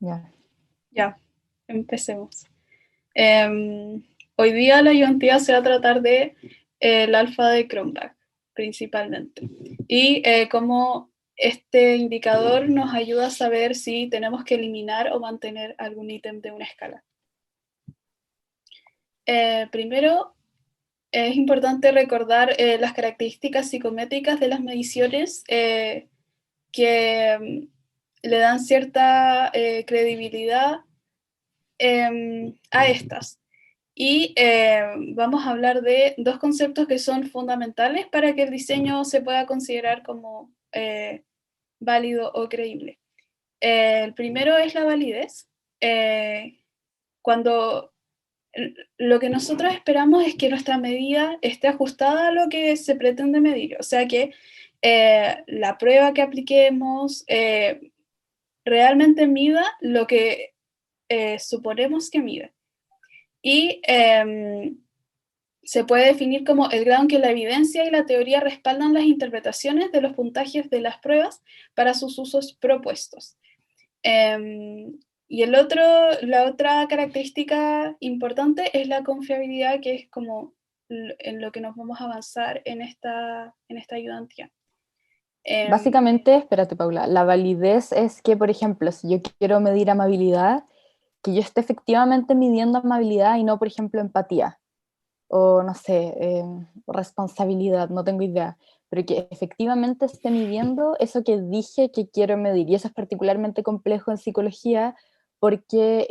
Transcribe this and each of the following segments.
Ya. Ya, empecemos. Hoy día la ayudantía se va a tratar de el alfa de Cronbach, principalmente. Y cómo este indicador nos ayuda a saber si tenemos que eliminar o mantener algún ítem de una escala. Primero, es importante recordar las características psicométricas de las mediciones que le dan cierta credibilidad a estas. Y vamos a hablar de dos conceptos que son fundamentales para que el diseño se pueda considerar como válido o creíble. El primero es la validez. Cuando lo que nosotros esperamos es que nuestra medida esté ajustada a lo que se pretende medir, o sea que la prueba que apliquemos realmente mida lo que suponemos que mide. Y se puede definir como el grado en que la evidencia y la teoría respaldan las interpretaciones de los puntajes de las pruebas para sus usos propuestos. Y la otra característica importante es la confiabilidad, que es como en lo que nos vamos a avanzar en esta ayudantía. Básicamente, espérate, Paula, la validez es que, por ejemplo, si yo quiero medir amabilidad, que yo esté efectivamente midiendo amabilidad y no, por ejemplo, empatía o, no sé, responsabilidad, no tengo idea, pero que efectivamente esté midiendo eso que dije que quiero medir. Y eso es particularmente complejo en psicología porque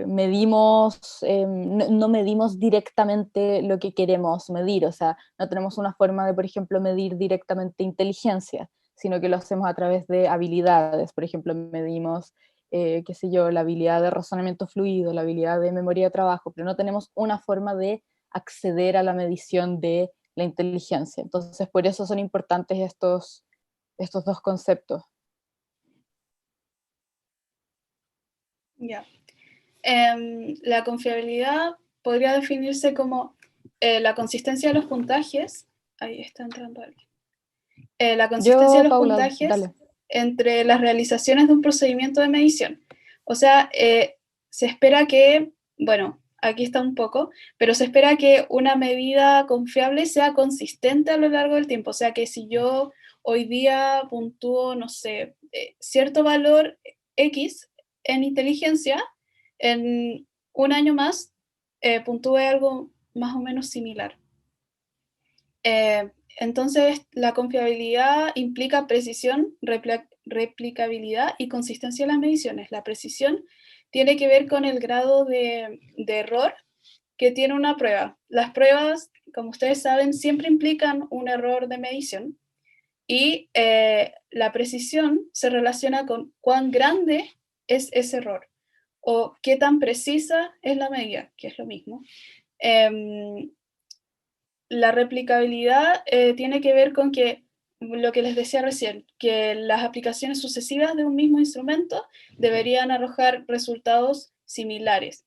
medimos, no medimos directamente lo que queremos medir, o sea, no tenemos una forma de, por ejemplo, medir directamente inteligencia, sino que lo hacemos a través de habilidades. Por ejemplo, medimos, qué sé yo, la habilidad de razonamiento fluido, la habilidad de memoria de trabajo, pero no tenemos una forma de acceder a la medición de la inteligencia. Entonces, por eso son importantes estos dos conceptos. Ya. La confiabilidad podría definirse como la consistencia de los puntajes. Ahí está entrando alguien. La consistencia de Yo, los Paula, puntajes dale. entre las realizaciones de un procedimiento de medición. O sea, se espera que, bueno, aquí está un poco, pero se espera que una medida confiable sea consistente a lo largo del tiempo. O sea, que si yo hoy día puntúo, no sé, cierto valor X en inteligencia, en un año más puntúe algo más o menos similar. Entonces, la confiabilidad implica precisión, replicabilidad y consistencia en las mediciones. La precisión tiene que ver con el grado de error que tiene una prueba. Las pruebas, como ustedes saben, siempre implican un error de medición y la precisión se relaciona con cuán grande es ese error o qué tan precisa es la medida, que es lo mismo. La replicabilidad tiene que ver con que, lo que les decía recién, que las aplicaciones sucesivas de un mismo instrumento deberían arrojar resultados similares.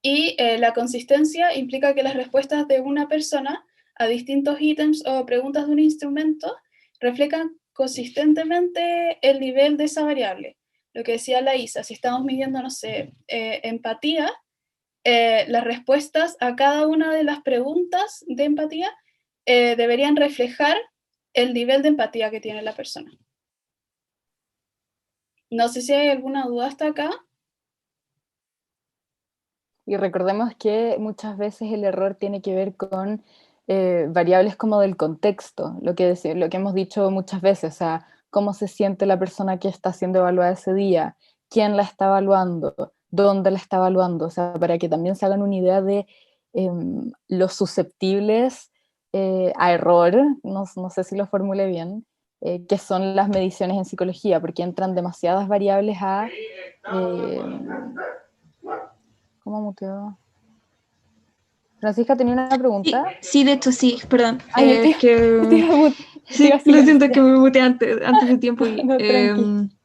Y la consistencia implica que las respuestas de una persona a distintos ítems o preguntas de un instrumento reflejan consistentemente el nivel de esa variable. Lo que decía la Isa, si estamos midiendo, no sé, empatía, las respuestas a cada una de las preguntas de empatía deberían reflejar el nivel de empatía que tiene la persona. No sé si hay alguna duda hasta acá. Y recordemos que muchas veces el error tiene que ver con variables como del contexto, lo que hemos dicho muchas veces, o sea, cómo se siente la persona que está siendo evaluada ese día, quién la está evaluando, dónde la está evaluando, o sea, para que también se hagan una idea de los susceptibles a error, no sé si lo formule bien, que son las mediciones en psicología, porque entran demasiadas variables a... ¿Cómo muteó? Francisca tenía una Sí, pregunta. sí, de hecho sí, perdón. Ay, Es que te iba sí, a lo siento que silenciar. me muteé antes de tiempo. No, tranqui.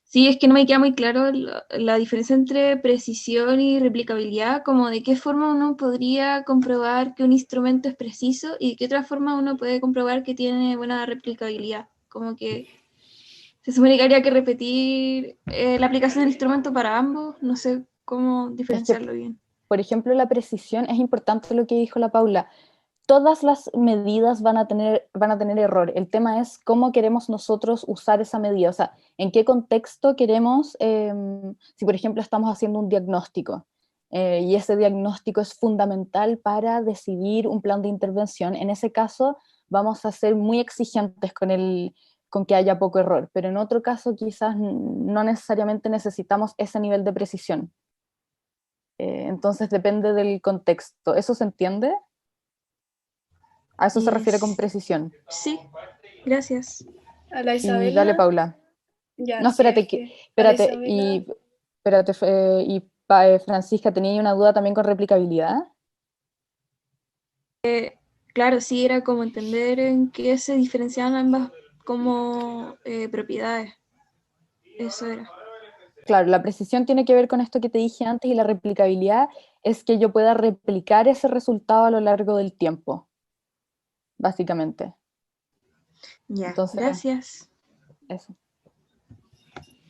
Sí, es que no me queda muy claro la diferencia entre precisión y replicabilidad, como de qué forma uno podría comprobar que un instrumento es preciso y de qué otra forma uno puede comprobar que tiene buena replicabilidad. Como que Se supone que habría que repetir la aplicación del instrumento para ambos, no sé cómo Es que, diferenciarlo bien. por ejemplo, la precisión es importante lo que dijo la Paula. Todas las medidas van a tener error. El tema es cómo queremos nosotros usar esa medida, o sea, en qué contexto queremos, si por ejemplo estamos haciendo un diagnóstico, y ese diagnóstico es fundamental para decidir un plan de intervención, en ese caso vamos a ser muy exigentes con que haya poco error, pero en otro caso quizás no necesariamente necesitamos ese nivel de precisión. Entonces depende del contexto. ¿Eso se entiende? A eso se refiere con precisión. Sí, gracias. A la Y dale, Isabela, Paula. ya, No, sí, es espérate, que a la espérate, Isabela, espérate, Francisca, tenía una duda también con replicabilidad. Claro, sí, era como entender en qué se diferenciaban ambas como propiedades. Eso era. Claro, la precisión tiene que ver con esto que te dije antes y la replicabilidad es que yo pueda replicar ese resultado a lo largo del tiempo, básicamente. Ya, Entonces, gracias. eso.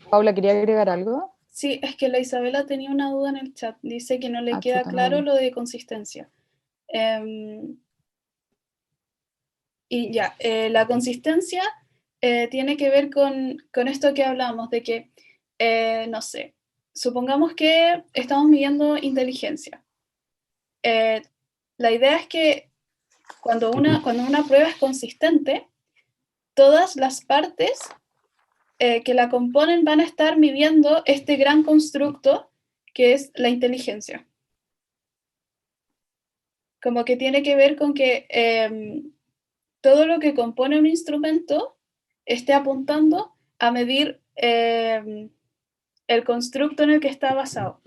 Paula, ¿quería agregar algo? sí, es que la Isabela tenía una duda en el chat, dice que no le Ah, queda chuta, no lo claro vi. lo de consistencia. Em, y ya, la consistencia tiene que ver con esto que hablamos, de que, no sé, supongamos que estamos midiendo inteligencia. Eh, la idea es que cuando una prueba es consistente, todas las partes que la componen van a estar midiendo este gran constructo que es la inteligencia. Como que tiene que ver con que todo lo que compone un instrumento esté apuntando a medir el constructo en el que está basado.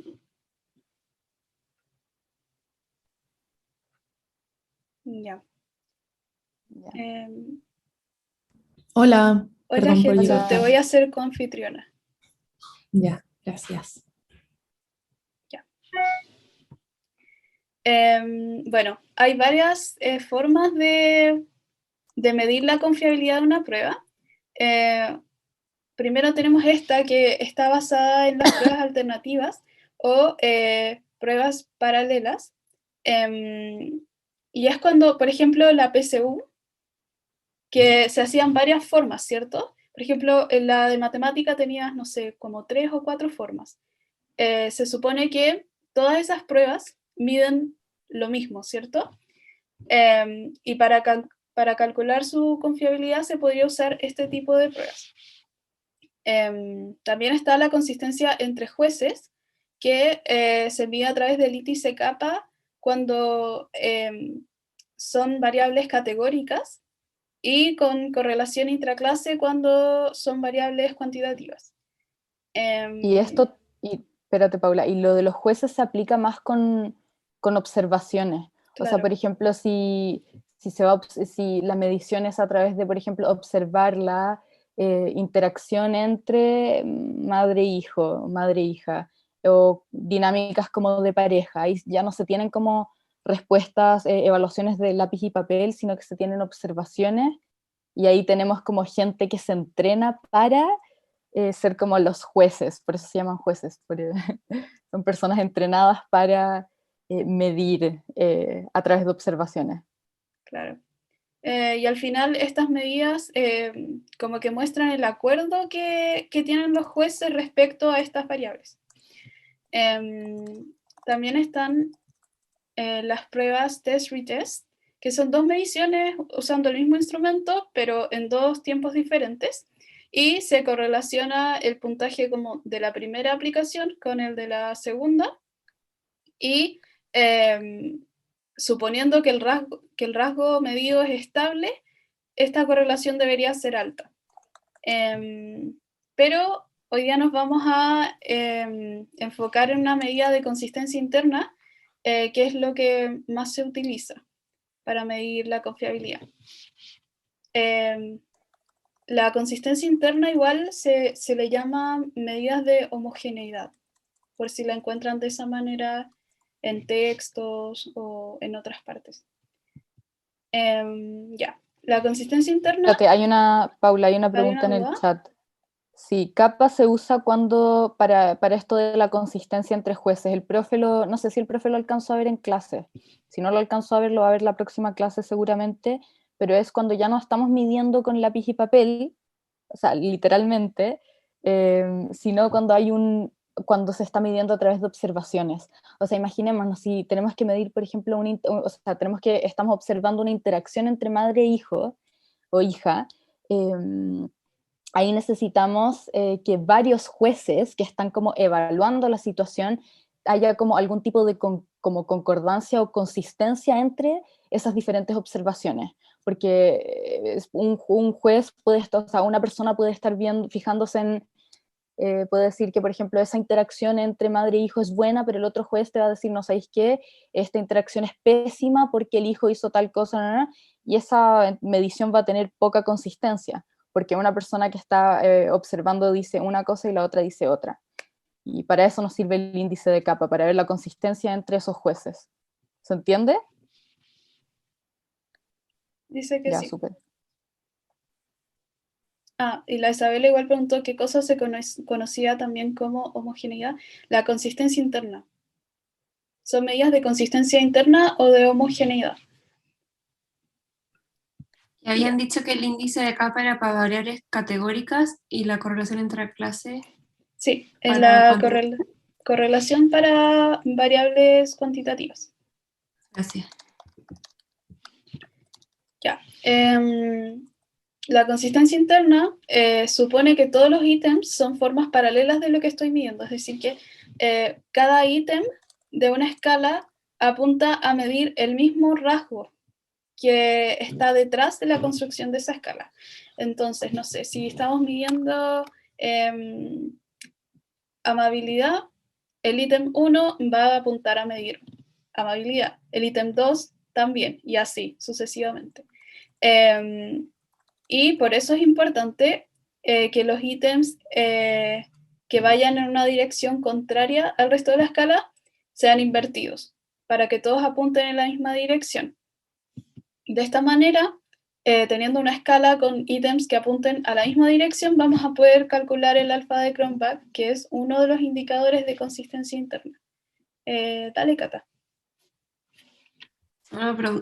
Ya. Ya. Hola, Hola perdón por Jesús, llegar te Hola. voy a tarde. hacer coanfitriona. Ya, gracias. Ya. Bueno, hay varias formas de medir la confiabilidad de una prueba. Primero tenemos esta que está basada en las pruebas alternativas o pruebas paralelas. Y es cuando, por ejemplo, la PSU, que se hacían varias formas, ¿cierto? Por ejemplo, en la de matemática tenías, no sé, como 3 o 4 formas. Se supone que todas esas pruebas miden lo mismo, ¿cierto? Y para calcular su confiabilidad se podría usar este tipo de pruebas. También está la consistencia entre jueces, que se mide a través del ITC-kappa cuando son variables categóricas y con correlación intraclase cuando son variables cuantitativas. Y esto, espérate, Paula, y lo de los jueces se aplica más con observaciones. O sea, Claro, por ejemplo, si la medición es a través de, por ejemplo, observar la interacción entre madre-hijo, madre-hija, o dinámicas como de pareja, ahí ya no se tienen como respuestas, evaluaciones de lápiz y papel, sino que se tienen observaciones, y ahí tenemos como gente que se entrena para ser como los jueces, por eso se llaman jueces, son personas entrenadas para medir a través de observaciones. claro. Y al final estas medidas como que muestran el acuerdo que tienen los jueces respecto a estas variables. También están las pruebas test-retest, que son 2 mediciones usando el mismo instrumento, pero en 2 tiempos diferentes, y se correlaciona el puntaje como de la primera aplicación con el de la segunda, y suponiendo que el rasgo medido es estable, esta correlación debería ser alta. Pero hoy día nos vamos a enfocar en una medida de consistencia interna, que es lo que más se utiliza para medir la confiabilidad. La consistencia interna igual se le llama medidas de homogeneidad, por si la encuentran de esa manera en textos o en otras partes. Ya, la consistencia interna, Espérate, Paula, hay una ¿hay pregunta una en el duda? chat. Sí, capa se usa cuando, para esto de la consistencia entre jueces. El profe no sé si el profe lo alcanzó a ver en clase. Si no lo alcanzó a ver, lo va a ver la próxima clase seguramente, pero es cuando ya no estamos midiendo con lápiz y papel, o sea, literalmente, sino cuando se está midiendo a través de observaciones. O sea, imaginémonos, si tenemos que medir, por ejemplo, o sea, estamos observando una interacción entre madre e hijo, o hija, ahí necesitamos que varios jueces que están como evaluando la situación haya como algún tipo de como concordancia o consistencia entre esas diferentes observaciones, porque un juez puede estar, o sea, una persona puede estar viendo, fijándose en, puede decir que, por ejemplo, esa interacción entre madre e hijo es buena, pero el otro juez te va a decir, no sabéis qué, esta interacción es pésima porque el hijo hizo tal cosa, y esa medición va a tener poca consistencia, porque una persona que está observando dice una cosa y la otra dice otra. Y para eso nos sirve el índice de capa, para ver la consistencia entre esos jueces. ¿Se entiende? Dice que Ya, sí. súper. Ah, y la Isabela igual preguntó qué cosa se conocía también como homogeneidad. La consistencia interna. ¿Son medidas de consistencia interna o de homogeneidad? Y habían dicho que el índice de capa era para variables categóricas y la correlación entre clases. Sí, es Para la correlación para variables cuantitativas. Gracias. Ya. La consistencia interna supone que todos los ítems son formas paralelas de lo que estoy midiendo, es decir, que cada ítem de una escala apunta a medir el mismo rasgo que está detrás de la construcción de esa escala. Entonces, no sé, si estamos midiendo amabilidad, el ítem 1 va a apuntar a medir amabilidad, el ítem 2 también, y así sucesivamente. Y por eso es importante que los ítems que vayan en una dirección contraria al resto de la escala sean invertidos, para que todos apunten en la misma dirección. De esta manera, teniendo una escala con ítems que apunten a la misma dirección, vamos a poder calcular el alfa de Cronbach, que es uno de los indicadores de consistencia interna. Dale, Cata.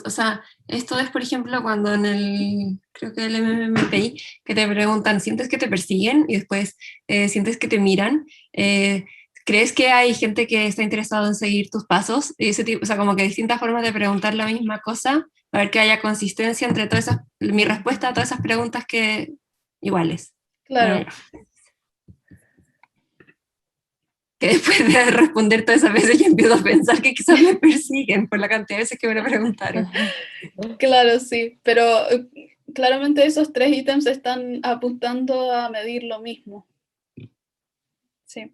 O sea, esto es, por ejemplo, cuando creo que el MMPI, que te preguntan, ¿sientes que te persiguen? Y después, ¿sientes que te miran? ¿Crees que hay gente que está interesado en seguir tus pasos? Y ese tipo, o sea, como que distintas formas de preguntar la misma cosa, para ver que haya consistencia entre todas mi respuesta a todas esas preguntas iguales. Claro. Que después de responder todas esas veces yo empiezo a pensar que quizás me persiguen por la cantidad de veces que me lo preguntaron. Claro, sí, pero claramente esos 3 ítems están apuntando a medir lo mismo. Sí.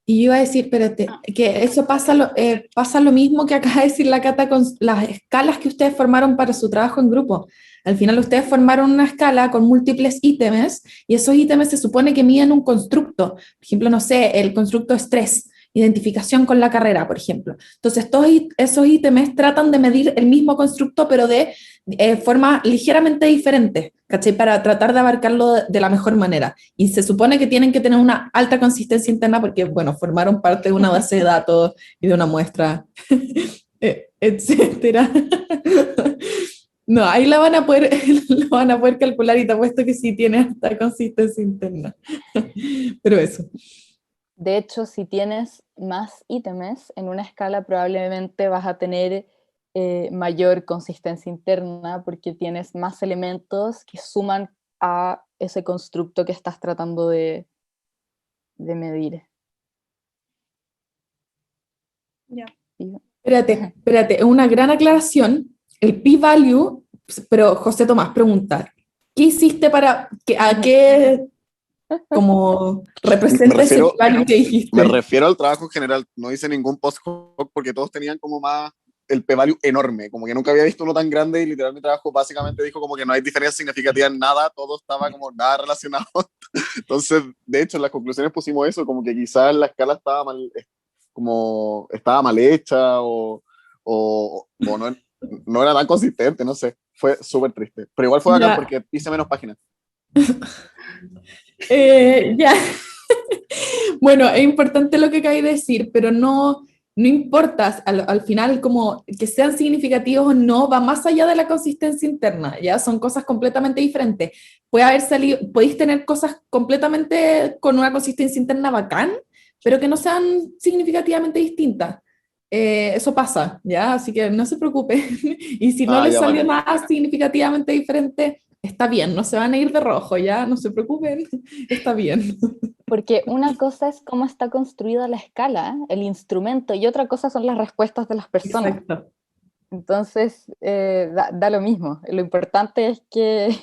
Y yo iba a decir, espérate, que eso pasa lo mismo que acaba de decir la Cata con las escalas que ustedes formaron para su trabajo en grupo. Al final ustedes formaron una escala con múltiples ítems y esos ítems se supone que miden un constructo. Por ejemplo, no sé, el constructo estrés, identificación con la carrera, por ejemplo. Entonces, todos esos ítems tratan de medir el mismo constructo, pero de forma ligeramente diferente, ¿cachai? Para tratar de abarcarlo de la mejor manera. Y se supone que tienen que tener una alta consistencia interna porque, bueno, formaron parte de una base de datos y de una muestra, etcétera. No, ahí la van a poder, lo van a poder calcular y te apuesto que sí tiene alta consistencia interna. Pero eso. De hecho, si tienes más ítems en una escala, probablemente vas a tener mayor consistencia interna porque tienes más elementos que suman a ese constructo que estás tratando de medir. Ya. Espérate, una gran aclaración. El p-value, pero José Tomás pregunta, ¿qué hiciste a qué como representa ese p-value que dijiste? Me refiero al trabajo en general, no hice ningún post-hoc porque todos tenían como más el p-value enorme, como que nunca había visto uno tan grande y literal mi trabajo básicamente dijo como que no hay diferencia significativa en nada, todo estaba como nada relacionado. Entonces, de hecho, en las conclusiones pusimos eso, como que quizás la escala estaba mal hecha o no era tan consistente, no sé, fue súper triste, pero igual fue bacán porque hice menos páginas. Ya. Bueno, es importante lo que acabáis de decir, pero no importa, al final como que sean significativos o no, va más allá de la consistencia interna, ya son cosas completamente diferentes. Puede haber salido, podéis tener cosas completamente con una consistencia interna bacán, pero que no sean significativamente distintas. Eso pasa, ¿ya? Así que no se preocupe. Y si no Ah, les ya, salió bacán. nada significativamente diferente, está bien, no se van a ir de rojo, ¿ya? No se preocupen, está bien. Porque una cosa es cómo está construida la escala, el instrumento, y otra cosa son las respuestas de las personas. Exacto. Entonces, da lo mismo. Lo importante es que,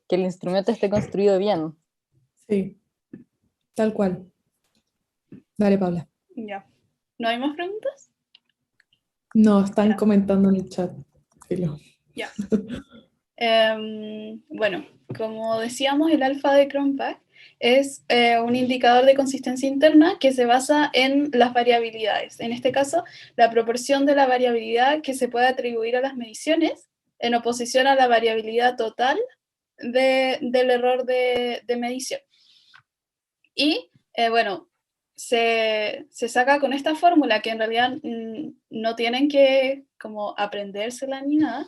que el instrumento esté construido bien. Sí, tal cual. Dale, Paula. Ya. ¿No hay más preguntas? No, están Ya. comentando en el chat. Filo. Ya. Bueno, como decíamos, el alfa de Cronbach es un indicador de consistencia interna que se basa en las variabilidades. En este caso, la proporción de la variabilidad que se puede atribuir a las mediciones en oposición a la variabilidad total del error de medición. Y bueno, se saca con esta fórmula que en realidad no tienen que como aprendérsela ni nada,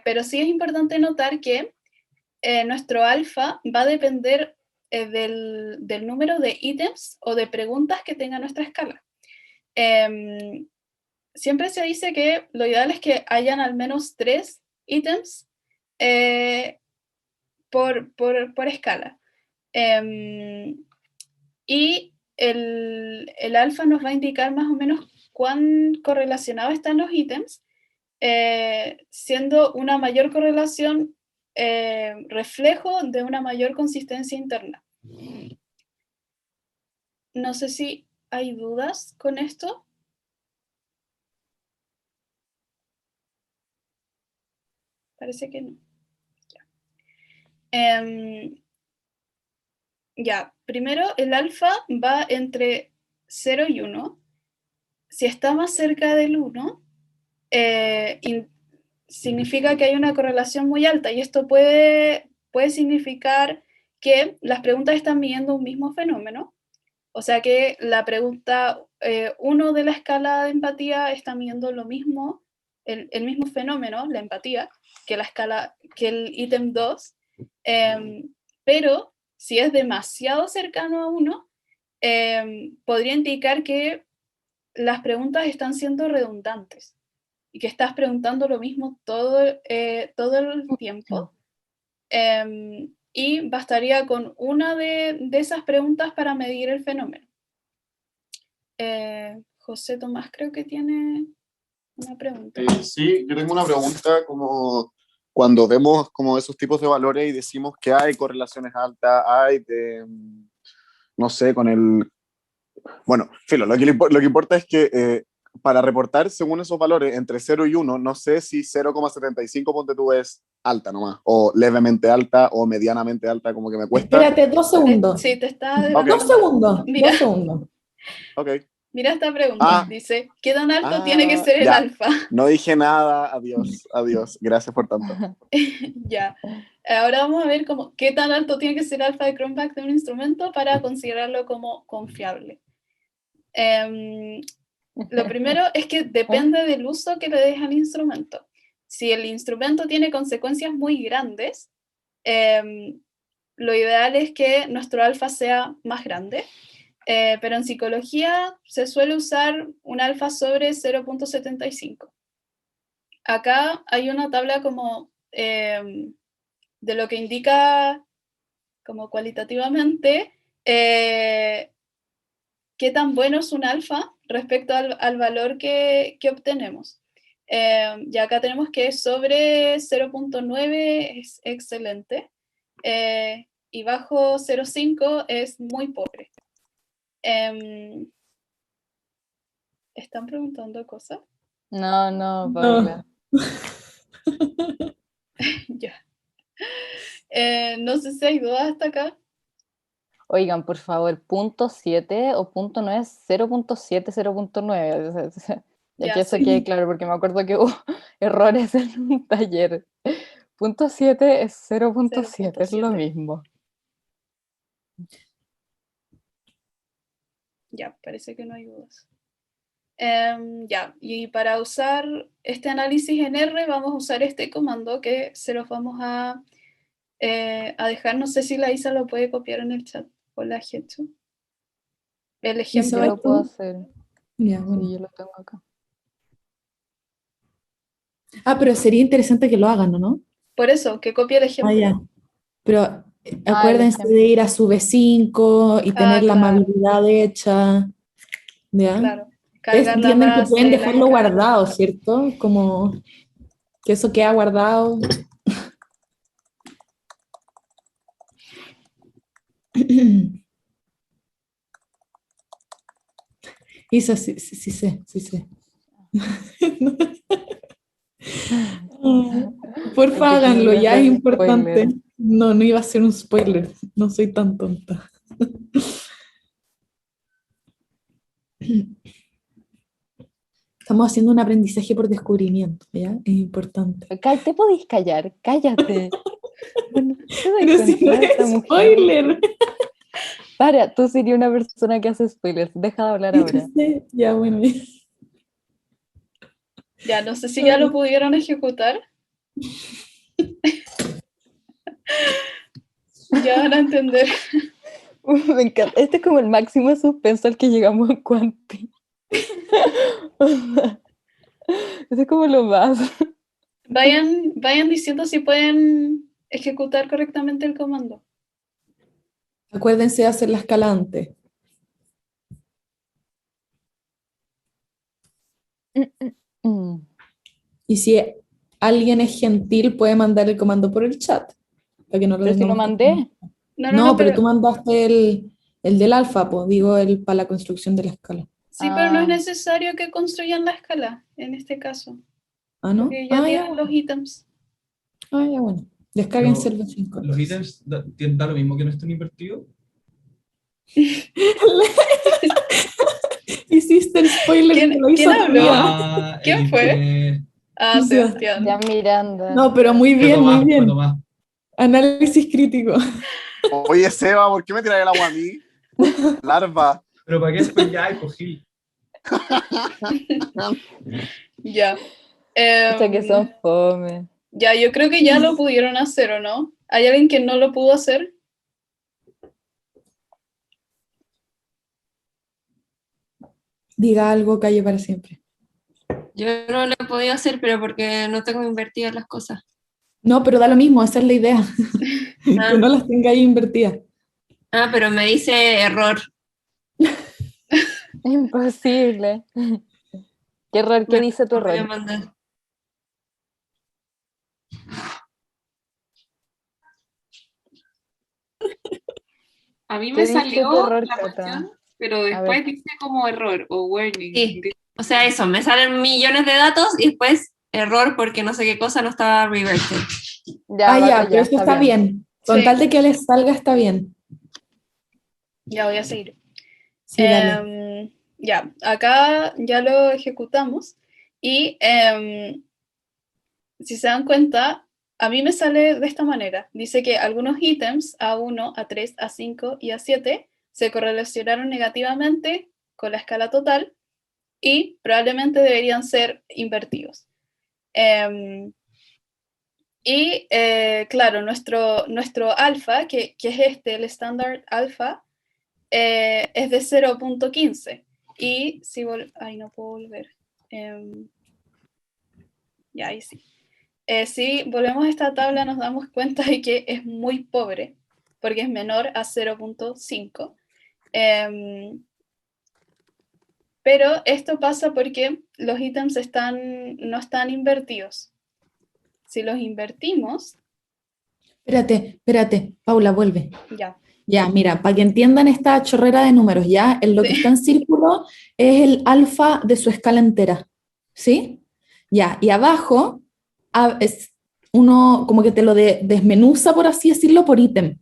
pero sí es importante notar que nuestro alfa va a depender del número de ítems o de preguntas que tenga nuestra escala. Siempre se dice que lo ideal es que hayan al menos 3 ítems por escala. Y el alfa nos va a indicar más o menos cuán correlacionados están los ítems, siendo una mayor correlación reflejo de una mayor consistencia interna. No sé si hay dudas con esto. Parece que no. Ya, primero el alfa va entre 0 y 1. Si está más cerca del 1, significa que hay una correlación muy alta y esto puede significar que las preguntas están midiendo un mismo fenómeno, o sea que la pregunta 1 de la escala de empatía está midiendo lo mismo, el mismo fenómeno, la empatía, que la escala, que el ítem 2, pero si es demasiado cercano a 1, podría indicar que las preguntas están siendo redundantes y que estás preguntando lo mismo todo el tiempo. Y bastaría con una de esas preguntas para medir el fenómeno. José Tomás creo que tiene una pregunta. Sí, yo tengo una pregunta como cuando vemos como esos tipos de valores y decimos que hay correlaciones altas, hay de, no sé, con el... Bueno, filo, lo que importa es que para reportar según esos valores entre 0 y 1, no sé si 0,75 ponte tú es alta nomás, o levemente alta, o medianamente alta, como que me cuesta. Espérate 2 segundos. Sí, te está Ok, adelantando. 2 segundos. Mira. 2 segundos. ok. Mira esta pregunta. Dice, ¿qué tan alto tiene que ser el ya. alfa? No dije nada, adiós, adiós, gracias por tanto. Ya. Ahora vamos a ver qué tan alto tiene que ser el alfa de Cronbach de un instrumento para considerarlo como confiable. Lo primero es que depende del uso que le des al instrumento. Si el instrumento tiene consecuencias muy grandes, lo ideal es que nuestro alfa sea más grande, pero en psicología se suele usar un alfa sobre 0,75. Acá hay una tabla como de lo que indica como cualitativamente qué tan bueno es un alfa respecto al valor que obtenemos. Y acá tenemos que sobre 0,9 es excelente y bajo 0,5 es muy pobre. ¿Están preguntando cosas? No, Paula. Ya. No sé si hay dudas hasta acá. Oigan, por favor, punto 7 o punto no es 0,7, 0,9. Ya Ya, que eso sí. quede claro, porque me acuerdo que hubo errores en un taller. Punto 7 es 0,7, es lo 0,7. mismo. Ya, parece que no hay dudas. Ya, y para usar este análisis en R vamos a usar este comando que se los vamos a dejar. No sé si la Isa lo puede copiar en el chat. Hola, Getsu. El Isa, Yo ejemplo. lo puedo hacer. Ya, Sí, bueno. yo lo tengo acá. Pero sería interesante que lo hagan, ¿no? Por eso, que copie el ejemplo. Ya. Pero El acuérdense ejemplo. de ir a su V5 y tener la claro. amabilidad hecha, ¿ya? Claro. Ustedes Cargar la entienden que base, pueden la dejarlo escala. guardado, ¿cierto? Como que eso queda guardado. Isa, sí, sí, sí sé, sí sé. Porfa, Porque háganlo, quieres ya es ver importante. spoiler. No, no iba a ser un spoiler, no soy tan tonta. Estamos haciendo un aprendizaje por descubrimiento, ¿ya? Es importante. ¿Te podéis callar? Cállate. Bueno, ¿te das Pero si no cuenta de esta es mujer? spoiler. Para, tú serías una persona que hace spoilers. Deja de hablar ahora. Ya, bueno. Ya. Ya, no sé si ya lo pudieron ejecutar. Ya van a entender. Me encanta. Este es como el máximo suspenso al que llegamos en Quanti. Este es como lo más. Vayan diciendo si pueden ejecutar correctamente el comando. Acuérdense de hacer la escala antes. Mm. Y si alguien es gentil, puede mandar el comando por el chat. Para que no lo Pero si lo tengamos que- mandé. No, pero pero tú mandaste el del alfa, pues, digo, el para la construcción de la escala. sí, pero no es Ah, necesario que construyan la escala en este caso, ¿Ah, no? porque ya Ya, tienen bueno. los ítems. Ya, bueno. Descarguen Pero Server 5. los ítems da lo mismo que no estén invertidos. Hiciste el spoiler que lo ¿Quién hizo tu habló? vida. ¿Quién fue? Ah, Ya. Sebastián. ya Miranda. No, pero muy Fue bien, muy Tomás, fue bien. Tomás. Análisis crítico. Oye, Seba, ¿por qué me tiras el agua a mí? Larva. Pero ¿para qué spoileáis, pues, Gil? Ya. Escucha que son fome. Ya, yo creo que ya lo pudieron hacer, ¿o no? ¿Hay alguien que no lo pudo hacer? Diga algo, calle para siempre. Yo no lo he podido hacer, pero porque no tengo invertidas las cosas. No, pero da lo mismo, esa es la idea. Ah. Que no las tenga ahí invertidas. Pero me dice error. Imposible. ¿Qué error? ¿Qué dice tu Lo voy a error? mandar. A mí ¿Qué me dice salió tu error, la Cata? cuestión, pero A después ver. dice como error o warning. Sí. O sea, eso, me salen millones de datos y después error porque no sé qué cosa no estaba reversed. Ya, Ya, vale, pero eso está bien. Con Sí. tal de que les salga, está bien. Ya voy a seguir. Sí, dale. Ya, acá ya lo ejecutamos y si se dan cuenta, a mí me sale de esta manera. Dice que algunos ítems A1, A3, A5 y A7 se correlacionaron negativamente con la escala total y probablemente deberían ser invertidos. Claro, nuestro alfa, que es el estándar alfa, es de 0.15. Y si ay, no puedo volver. Ya, ahí sí. Si volvemos a esta tabla nos damos cuenta de que es muy pobre, porque es menor a 0.5. Pero esto pasa porque los ítems no están invertidos. Si los invertimos, Espérate, Paula, vuelve. ya. Ya, mira, para que entiendan esta chorrera de números, ya, en lo que Sí. está en círculo es el alfa de su escala entera, ¿sí? Ya, y abajo es uno como que te lo desmenuza, por así decirlo, por ítem,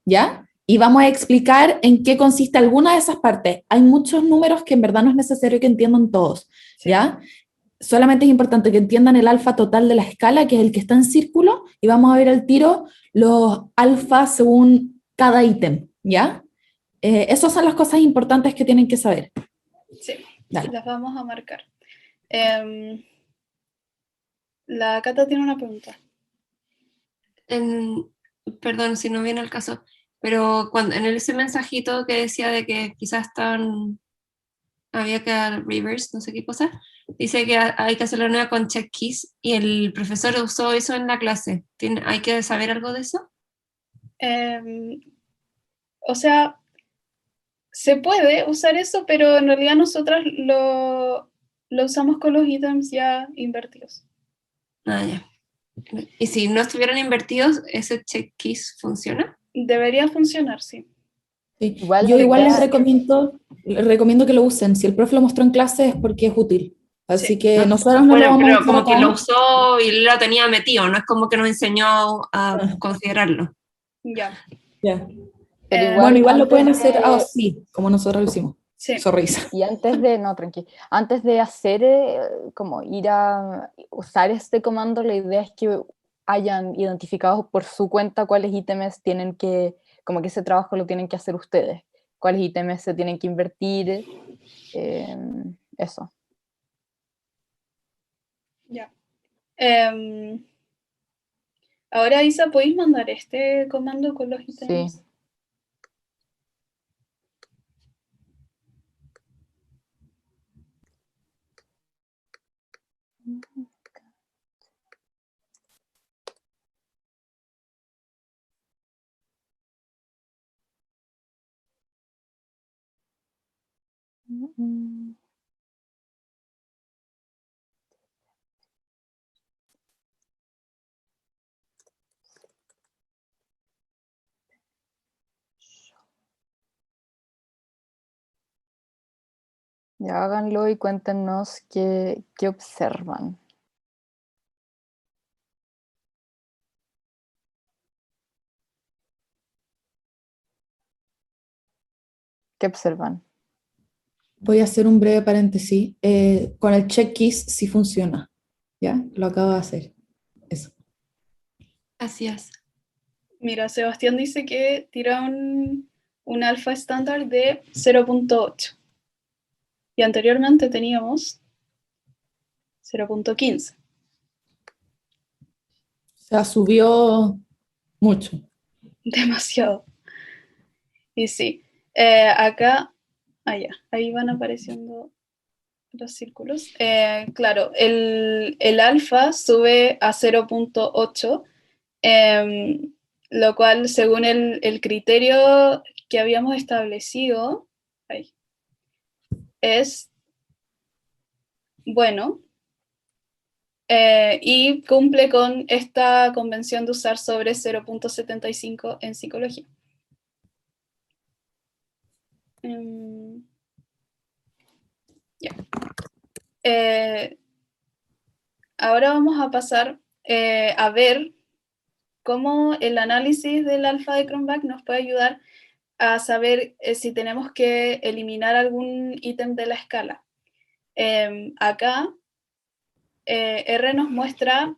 ¿ya? Y vamos a explicar en qué consiste alguna de esas partes. Hay muchos números que en verdad no es necesario que entiendan todos, ¿ya? Solamente es importante que entiendan el alfa total de la escala, que es el que está en círculo, y vamos a ver al tiro los alfas según cada ítem, ¿Ya? Esas son las cosas importantes que tienen que saber. Sí, Dale. las vamos a marcar. La Cata tiene una pregunta. Perdón si no viene al caso, pero cuando, en ese mensajito que decía de que quizás había que dar reverse, no sé qué cosa, dice que hay que hacerlo nueva con check keys y el profesor usó eso en la clase. ¿Hay que saber algo de eso? O sea, se puede usar eso, pero en realidad nosotras lo usamos con los ítems ya invertidos. Ah, ya. ¿Y si no estuvieran invertidos, ese check keys funciona? Debería funcionar, sí. Sí. Igual Yo la igual idea- les recomiendo que lo usen. Si el profe lo mostró en clase es porque es útil. Así Sí. que nosotros no lo Bueno, vamos a pero usar como que acá. lo usó y lo tenía metido, no es como que nos enseñó a Ah, considerarlo. Ya. ya. Pero Bueno, igual igual lo antes pueden hacer de, así, como nosotros lo hicimos. Sí. Sorrisa. y no, tranqui, antes de hacer, como ir a usar este comando, la idea es que hayan identificado por su cuenta cuáles ítems tienen que, como que ese trabajo lo tienen que hacer ustedes, cuáles ítems se tienen que invertir, eso. Ya. Ahora, Isa, ¿podéis mandar este comando con los ítems? Sí. Ya háganlo y cuéntenos qué observan. ¿Qué observan? Voy a hacer un breve paréntesis. Con el check keys sí funciona. ¿Ya? Lo acabo de hacer. Eso. Gracias. Mira, Sebastián dice que tira un alfa estándar de 0.8. Y anteriormente teníamos 0.15. O sea, subió mucho. Demasiado. Y sí, acá, allá, ahí van apareciendo los círculos. Claro, el alfa sube a 0.8, lo cual, según el criterio que habíamos establecido, ahí, es bueno, y cumple con esta convención de usar sobre 0.75 en psicología. Ya. Ahora vamos a pasar a ver cómo el análisis del alfa de Cronbach nos puede ayudar a saber si tenemos que eliminar algún ítem de la escala. Acá R nos muestra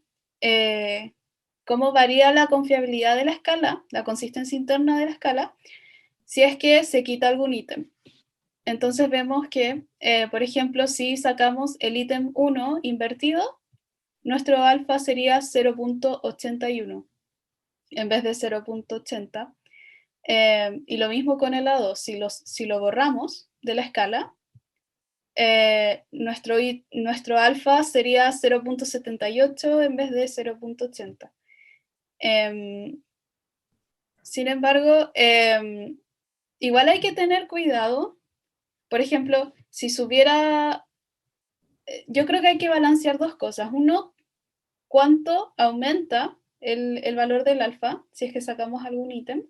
cómo varía la confiabilidad de la escala, la consistencia interna de la escala, si es que se quita algún ítem. Entonces vemos que, por ejemplo, si sacamos el ítem 1 invertido, nuestro alfa sería 0.81 en vez de 0.80. Y lo mismo con el A2, si lo borramos de la escala, nuestro alfa sería 0.78 en vez de 0.80. Sin embargo, igual hay que tener cuidado. Por ejemplo, si subiera, yo creo que hay que balancear dos cosas. Uno, cuánto aumenta el valor del alfa si es que sacamos algún ítem.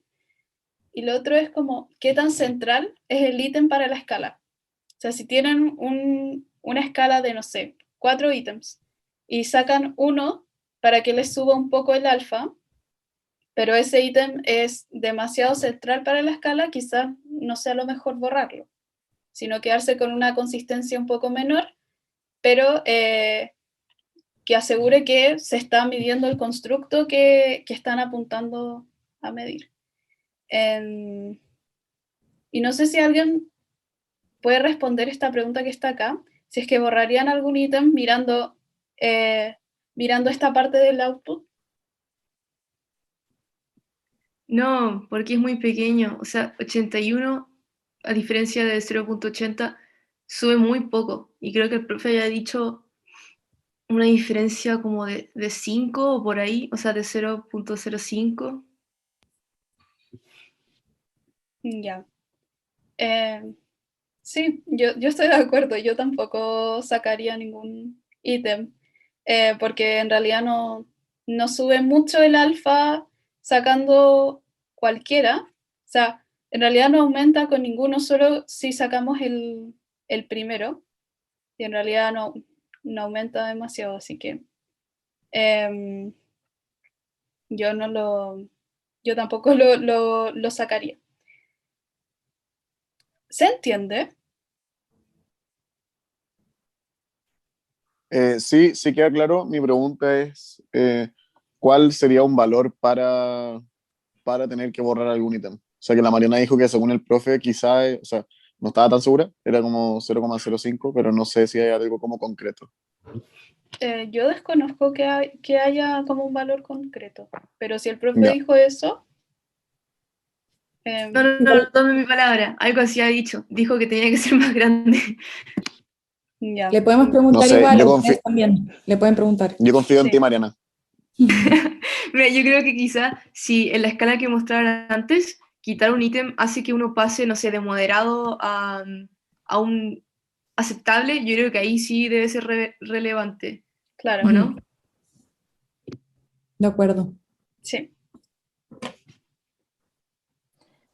Y lo otro es como qué tan central es el ítem para la escala. O sea, si tienen una escala de, no sé, 4 ítems y sacan uno para que les suba un poco el alfa, pero ese ítem es demasiado central para la escala, quizás no sea lo mejor borrarlo, sino quedarse con una consistencia un poco menor, pero que asegure que se está midiendo el constructo que están apuntando a medir. Y no sé si alguien puede responder esta pregunta que está acá, si es que borrarían algún ítem mirando esta parte del output. No, porque es muy pequeño. O sea, 81, a diferencia de 0.80, sube muy poco. Y creo que el profe haya dicho una diferencia como de 5 o por ahí, o sea, de 0.05. Ya. Sí, yo estoy de acuerdo. Yo tampoco sacaría ningún ítem, porque en realidad no sube mucho el alfa sacando cualquiera. O sea, en realidad no aumenta con ninguno, solo si sacamos el primero. Y en realidad no aumenta demasiado, así que em, yo tampoco lo sacaría. ¿Se entiende? Sí, sí queda claro. Mi pregunta es, ¿cuál sería un valor para tener que borrar algún ítem? O sea, que la Mariana dijo que según el profe quizá, o sea, no estaba tan segura, era como 0,05, pero no sé si hay algo como concreto. Yo desconozco que haya como un valor concreto, pero si el profe Ya, dijo eso, No, no, no, no tome mi palabra. Algo así ha dicho. Dijo que tenía que ser más grande. ya, Le podemos no preguntar sé, igual, a ustedes también. Le pueden preguntar. yo confío en ti, sí, Mariana. Mira, yo creo que quizá si en la escala que mostraron antes, quitar un ítem hace que uno pase, no sé, de moderado a un aceptable, yo creo que ahí sí debe ser relevante, claro, ¿o no? De acuerdo. sí,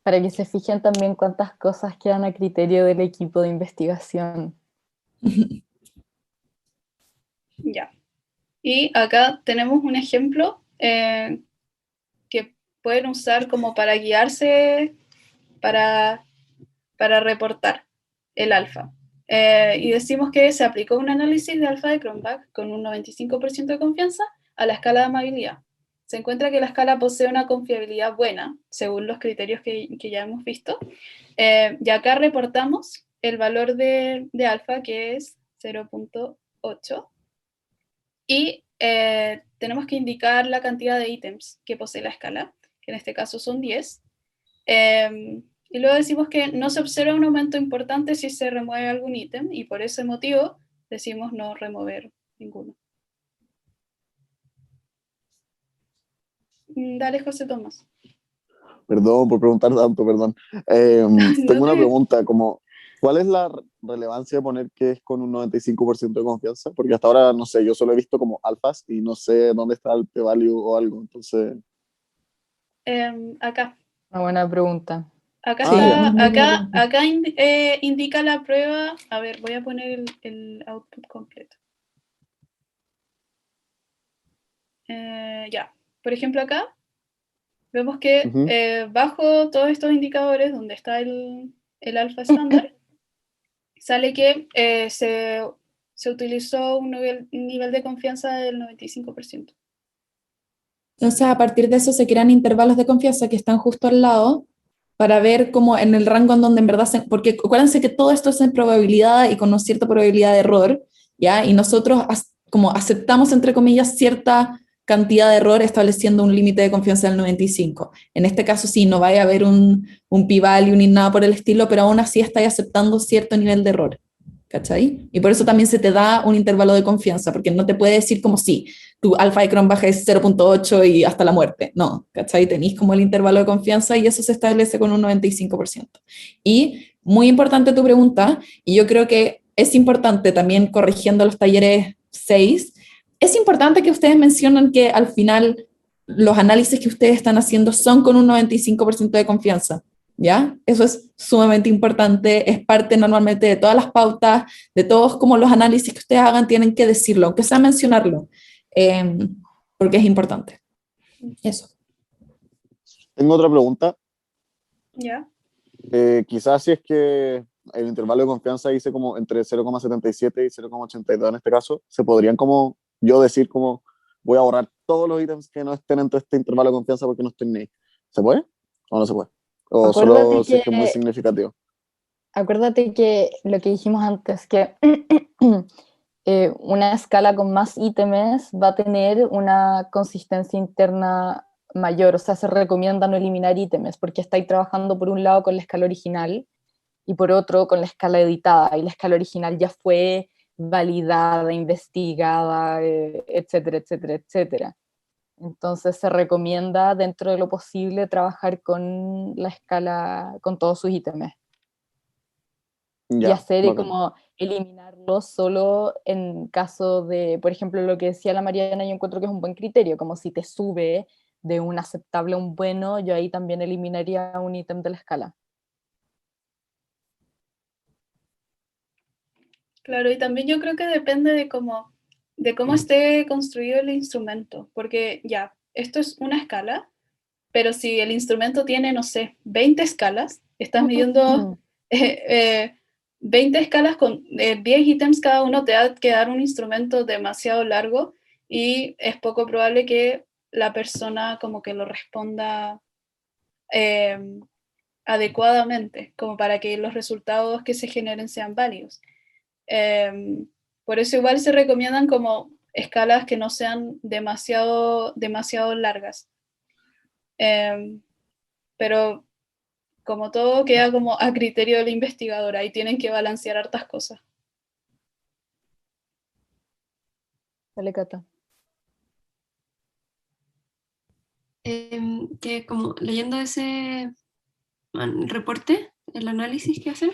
Para que se fijen también cuántas cosas quedan a criterio del equipo de investigación. ya. Y acá tenemos un ejemplo que pueden usar como para guiarse, para, para reportar el alfa. Y decimos que se aplicó un análisis de alfa de Cronbach con un 95% de confianza a la escala de amabilidad. Se encuentra que la escala posee una confiabilidad buena, según los criterios que ya hemos visto. Y acá reportamos el valor de alfa, que es 0.8. Y tenemos que indicar la cantidad de ítems que posee la escala, que en este caso son 10. Y luego decimos que no se observa un aumento importante si se remueve algún ítem, y por ese motivo decimos no remover ninguno. Dale, José Tomás. Perdón por preguntar tanto, perdón. No Tengo una te... pregunta, como, ¿cuál es la relevancia de poner que es con un 95% de confianza? Porque hasta ahora, no sé, yo solo he visto como alfas y no sé dónde está el p-value o algo, entonces... Acá. Una buena pregunta. Acá Ah, Sí, ya. está, una muy buena pregunta. acá indica la prueba. A ver, voy a poner el output completo. Ya, por ejemplo acá vemos que Ujú. bajo todos estos indicadores donde está el alfa estándar, sale que se utilizó un nivel de confianza del 95%. Entonces, a partir de eso se crean intervalos de confianza que están justo al lado para ver cómo en el rango en donde en verdad porque acuérdense que todo esto es en probabilidad y con una cierta probabilidad de error, ¿ya? Y nosotros como aceptamos, entre comillas, cierta cantidad de error estableciendo un límite de confianza del 95. En este caso sí, no vaya a haber un p-value ni nada por el estilo, pero aún así estáis aceptando cierto nivel de error, ¿cachai? Y por eso también se te da un intervalo de confianza, porque no te puede decir como si tu alfa de Cronbach es 0.8 y hasta la muerte. No, ¿cachai? Tenéis como el intervalo de confianza y eso se establece con un 95%. Y muy importante tu pregunta, y yo creo que es importante también corrigiendo los talleres 6, es importante que ustedes mencionen que al final los análisis que ustedes están haciendo son con un 95% de confianza. ¿Ya? Eso es sumamente importante, es parte normalmente de todas las pautas, de todos como los análisis que ustedes hagan, tienen que decirlo, aunque sea mencionarlo, eh, porque es importante. Eso. Tengo otra pregunta. ¿Ya? Quizás si es que el intervalo de confianza dice como entre 0,77 y 0,82 en este caso, se podrían como yo decir como voy a borrar todos los ítems que no estén entre este intervalo de confianza porque no estoy ni ahí. ¿Se puede o no se puede? O Acuérdate solo si es que, que es muy significativo. acuérdate que lo que dijimos antes, que una escala con más ítems va a tener una consistencia interna mayor, o sea, se recomienda no eliminar ítems porque estáis trabajando por un lado con la escala original y por otro con la escala editada, y la escala original ya fue validada, investigada, etcétera, etcétera, etcétera. Entonces se recomienda dentro de lo posible trabajar con la escala, con todos sus ítems y Ya, hacer bacán. como eliminarlo solo en caso de, por ejemplo, lo que decía la Mariana, yo encuentro que es un buen criterio, como si te sube de un aceptable a un bueno, yo ahí también eliminaría un ítem de la escala. Claro, y también yo creo que depende de cómo esté construido el instrumento, porque ya, esto es una escala, pero si el instrumento tiene, no sé, 20 escalas, estás midiendo 20 escalas con 10 ítems cada uno, te va a quedar un instrumento demasiado largo y es poco probable que la persona como que lo responda eh, adecuadamente, como para que los resultados que se generen sean válidos. Por eso igual se recomiendan como escalas que no sean demasiado largas. Pero como todo queda como a criterio del investigador, ahí tienen que balancear hartas cosas. Dale, Cata. Que como leyendo ese reporte, el análisis que hacen,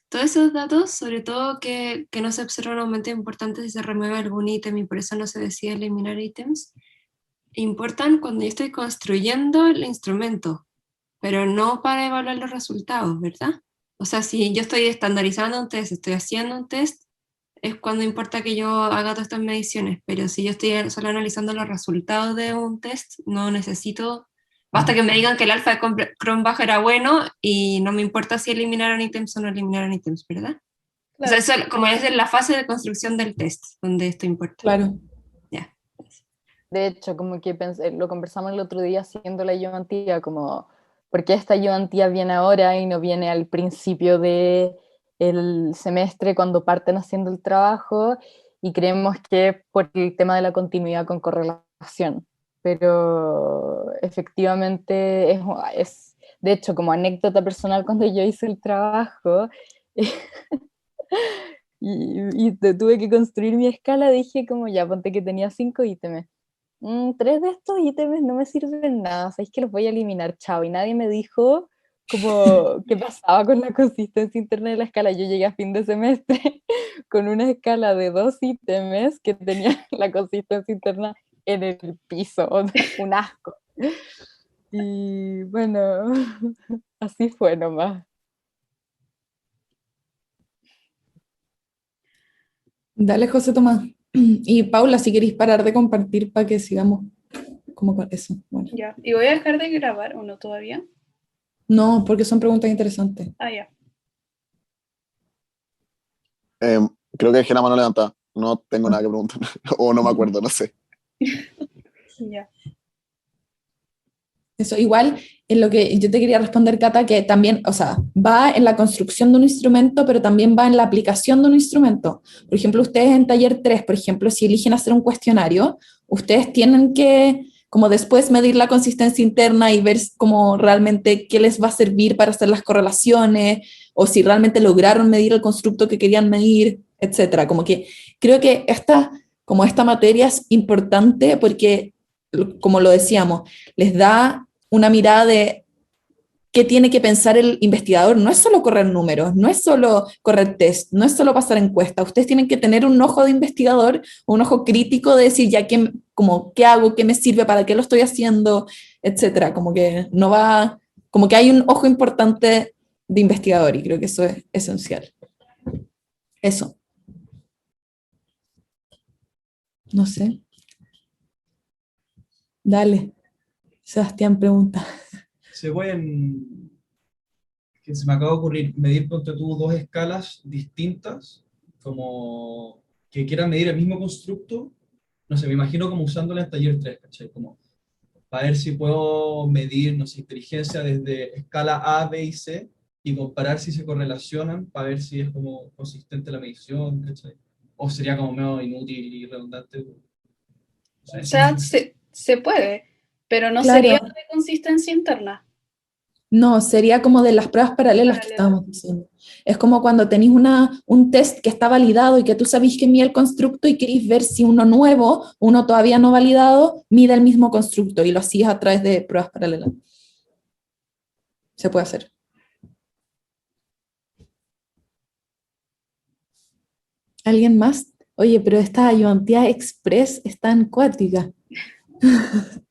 todos esos datos, sobre todo que no se observa un aumento importante si se remueve algún ítem y por eso no se decide eliminar ítems, importan cuando yo estoy construyendo el instrumento, pero no para evaluar los resultados, ¿verdad? O sea, si yo estoy estandarizando un test, estoy haciendo un test, es cuando importa que yo haga todas estas mediciones, pero si yo estoy solo analizando los resultados de un test, no necesito, basta que me digan que el alfa de Cronbach era bueno y no me importa si eliminaron ítems o no eliminaron ítems, ¿verdad? O sea, Claro. eso como es en la fase de construcción del test, donde esto importa. Claro. Ya. De hecho, como que lo conversamos el otro día haciendo la ayudantía, como, ¿por qué esta ayudantía viene ahora y no viene al principio del semestre cuando parten haciendo el trabajo? Y creemos que por el tema de la continuidad con correlación. Pero efectivamente de hecho, como anécdota personal, cuando yo hice el trabajo y tuve que construir mi escala, dije como ya, ponte que tenía 5 ítems. Tres de estos ítems no me sirven nada, sabéis que los voy a eliminar, chao. Y nadie me dijo como qué pasaba con la consistencia interna de la escala. Yo llegué a fin de semestre con una escala de 2 ítems que tenía la consistencia interna en el piso, o sea, un asco. Y bueno, así fue nomás. Dale, José Tomás. Y Paula, si queréis parar de compartir para que sigamos como con eso. Bueno. Ya. ¿Y voy a dejar de grabar o no todavía? No, porque son preguntas interesantes. Ah, ya. Creo que dejé la mano levantada. No tengo nada que preguntar. O no me acuerdo, no sé. Ya. Eso, igual, en lo que yo te quería responder, Cata, que también, o sea, va en la construcción de un instrumento, pero también va en la aplicación de un instrumento. Por ejemplo, ustedes en taller 3, por ejemplo, si eligen hacer un cuestionario, ustedes tienen que, como después, medir la consistencia interna y ver cómo realmente qué les va a servir para hacer las correlaciones, o si realmente lograron medir el constructo que querían medir, etcétera. Como que creo que como esta materia es importante porque, como lo decíamos, les da una mirada de qué tiene que pensar el investigador. No es solo correr números, no es solo correr test, no es solo pasar encuesta. Ustedes tienen que tener un ojo de investigador, un ojo crítico de decir ya qué hago, qué me sirve, para qué lo estoy haciendo, etcétera. Como que no va, como que hay un ojo importante de investigador y creo que eso es esencial. Eso. No sé. Dale. Sebastián pregunta. Se pueden, que se me acaba de ocurrir, medir, ponte tú, dos escalas distintas, como que quieran medir el mismo constructo, no sé, me imagino como usándola en taller 3, ¿cachai? Como para ver si puedo medir, no sé, inteligencia desde escala A, B y C, y comparar si se correlacionan, para ver si es como consistente la medición, ¿cachai? O sería como medio inútil y redundante. O sea, se puede, pero no Claro. sería de consistencia interna. No, sería como de las pruebas paralelas que Paralela. estábamos diciendo. Es como cuando tenéis un test que está validado y que tú sabéis que mide el constructo y queréis ver si uno nuevo, uno todavía no validado, mide el mismo constructo y lo hacías a través de pruebas paralelas. Se puede hacer. ¿Alguien más? Oye, pero esta ayudantía express es tan cuática.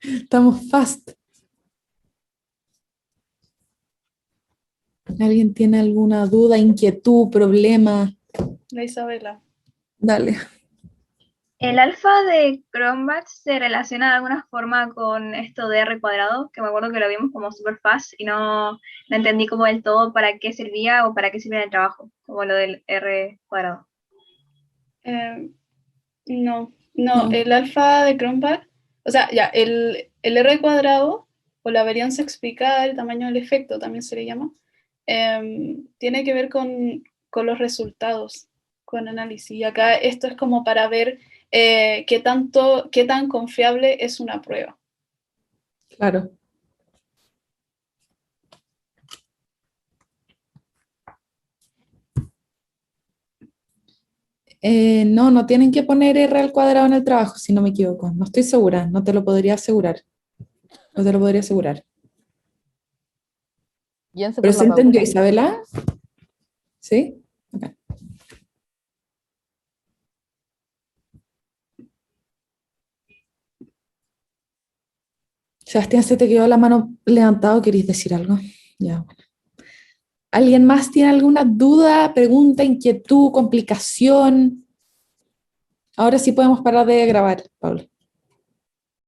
Estamos fast. ¿Alguien tiene alguna duda, inquietud, problema? La Isabela. Dale. El alfa de Cronbach se relaciona de alguna forma con esto de R cuadrado, que me acuerdo que lo vimos como super fast y no entendí como del todo para qué servía o para qué sirve en el trabajo, como lo del R cuadrado. No, No. el alfa de Cronbach, o sea, ya, el R cuadrado, o la varianza explicada del tamaño del efecto, también se le llama, tiene que ver con los resultados, con análisis. Y acá esto es como para ver qué tan confiable es una prueba. Claro. No tienen que poner R al cuadrado en el trabajo, si no me equivoco. No estoy segura, no te lo podría asegurar. No te lo podría asegurar. Guíense ¿Pero por se la entendió, Paula. Isabela? ¿Sí? Ok. Sebastián, se te quedó la mano levantada, ¿queréis decir algo? Ya, bueno. ¿Alguien más tiene alguna duda, pregunta, inquietud, complicación? Ahora sí podemos parar de grabar, Paula.